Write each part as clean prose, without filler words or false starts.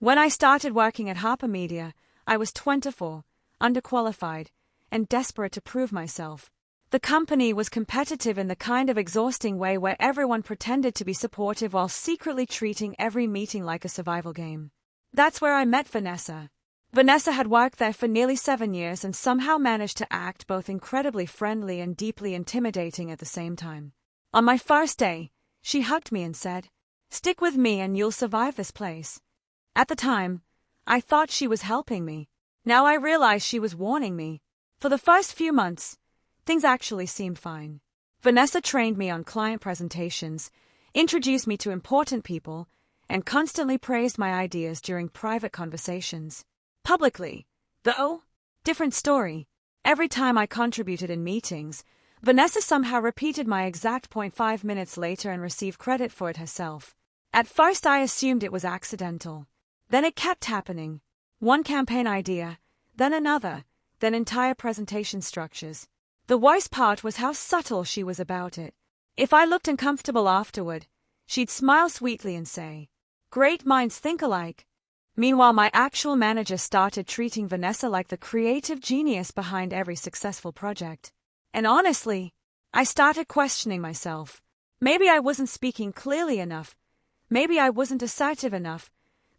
When I started working at Harper Media, I was 24, underqualified, and desperate to prove myself. The company was competitive in the kind of exhausting way where everyone pretended to be supportive while secretly treating every meeting like a survival game. That's where I met Vanessa. Vanessa had worked there for nearly 7 years and somehow managed to act both incredibly friendly and deeply intimidating at the same time. On my first day, she hugged me and said, "Stick with me and you'll survive this place." At the time, I thought she was helping me. Now I realize she was warning me. For the first few months, things actually seemed fine. Vanessa trained me on client presentations, introduced me to important people, and constantly praised my ideas during private conversations. Publicly, though, different story. Every time I contributed in meetings, Vanessa somehow repeated my exact point 5 minutes later and received credit for it herself. At first I assumed it was accidental. Then it kept happening. One campaign idea, then another, then entire presentation structures. The worst part was how subtle she was about it. If I looked uncomfortable afterward, she'd smile sweetly and say, "Great minds think alike." Meanwhile, my actual manager started treating Vanessa like the creative genius behind every successful project. And honestly, I started questioning myself. Maybe I wasn't speaking clearly enough. Maybe I wasn't assertive enough.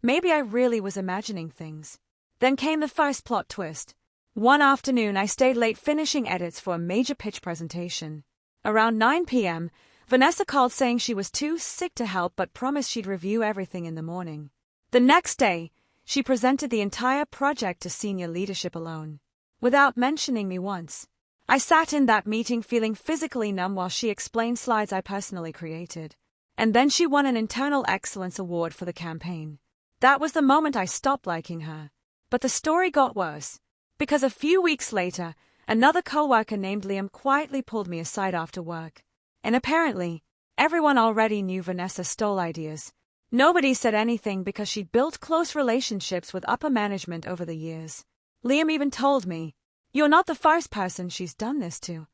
Maybe I really was imagining things. Then came the first plot twist. One afternoon, I stayed late finishing edits for a major pitch presentation. Around 9 p.m., Vanessa called saying she was too sick to help but promised she'd review everything in the morning. The next day, she presented the entire project to senior leadership alone, without mentioning me once. I sat in that meeting feeling physically numb while she explained slides I personally created. And then she won an Internal Excellence Award for the campaign. That was the moment I stopped liking her. But the story got worse. Because a few weeks later, another co-worker named Liam quietly pulled me aside after work. And apparently, everyone already knew Vanessa stole ideas. Nobody said anything because she'd built close relationships with upper management over the years. Liam even told me, "You're not the first person she's done this to."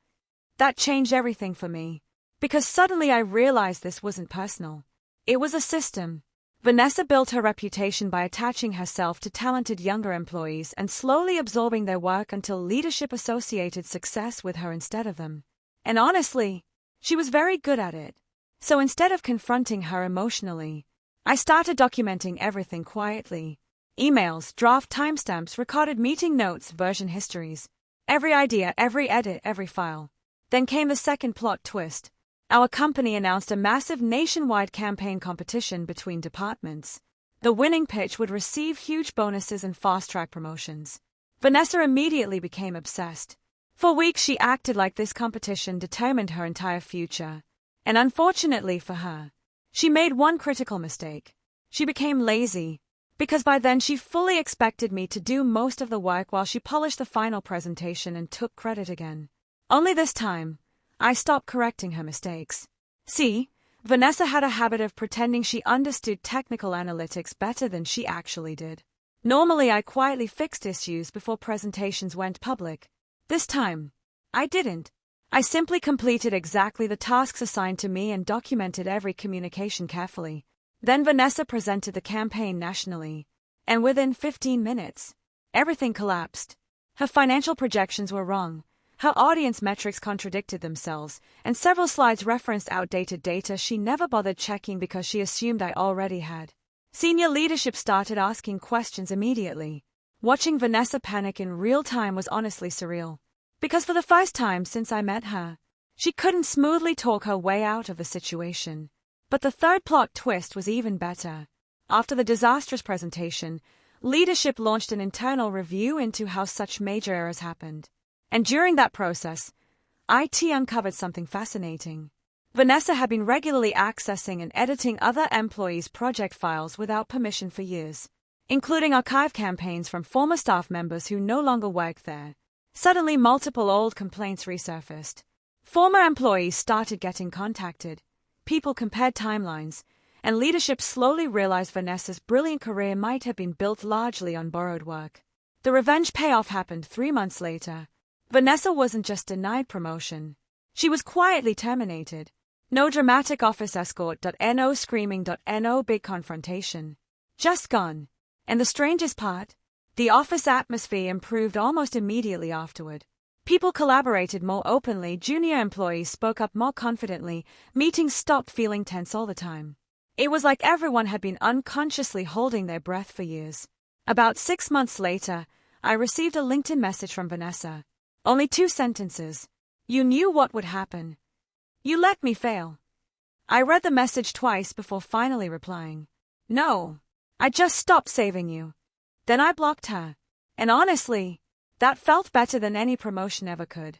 That changed everything for me. Because suddenly I realized this wasn't personal. It was a system. Vanessa built her reputation by attaching herself to talented younger employees and slowly absorbing their work until leadership associated success with her instead of them. And honestly, she was very good at it. So instead of confronting her emotionally, I started documenting everything quietly. Emails, draft timestamps, recorded meeting notes, version histories. Every idea, every edit, every file. Then came the second plot twist. Our company announced a massive nationwide campaign competition between departments. The winning pitch would receive huge bonuses and fast-track promotions. Vanessa immediately became obsessed. For weeks she acted like this competition determined her entire future. And unfortunately for her, she made one critical mistake. She became lazy. Because by then she fully expected me to do most of the work while she polished the final presentation and took credit again. Only this time, I stopped correcting her mistakes. See, Vanessa had a habit of pretending she understood technical analytics better than she actually did. Normally I quietly fixed issues before presentations went public. This time, I didn't. I simply completed exactly the tasks assigned to me and documented every communication carefully. Then Vanessa presented the campaign nationally. And within 15 minutes, everything collapsed. Her financial projections were wrong. Her audience metrics contradicted themselves, and several slides referenced outdated data she never bothered checking because she assumed I already had. Senior leadership started asking questions immediately. Watching Vanessa panic in real time was honestly surreal. Because for the first time since I met her, she couldn't smoothly talk her way out of the situation. But the third plot twist was even better. After the disastrous presentation, leadership launched an internal review into how such major errors happened. And during that process, IT uncovered something fascinating. Vanessa had been regularly accessing and editing other employees' project files without permission for years, including archive campaigns from former staff members who no longer worked there. Suddenly, multiple old complaints resurfaced. Former employees started getting contacted. People compared timelines, and leadership slowly realized Vanessa's brilliant career might have been built largely on borrowed work. The revenge payoff happened 3 months later. Vanessa wasn't just denied promotion. She was quietly terminated. No dramatic office escort.no screaming.no big confrontation. Just gone. And the strangest part? The office atmosphere improved almost immediately afterward. People collaborated more openly, junior employees spoke up more confidently, meetings stopped feeling tense all the time. It was like everyone had been unconsciously holding their breath for years. About 6 months later, I received a LinkedIn message from Vanessa. Only 2 sentences. You knew what would happen. You let me fail. I read the message twice before finally replying. No, I just stopped saving you. Then I blocked her. And honestly, that felt better than any promotion ever could.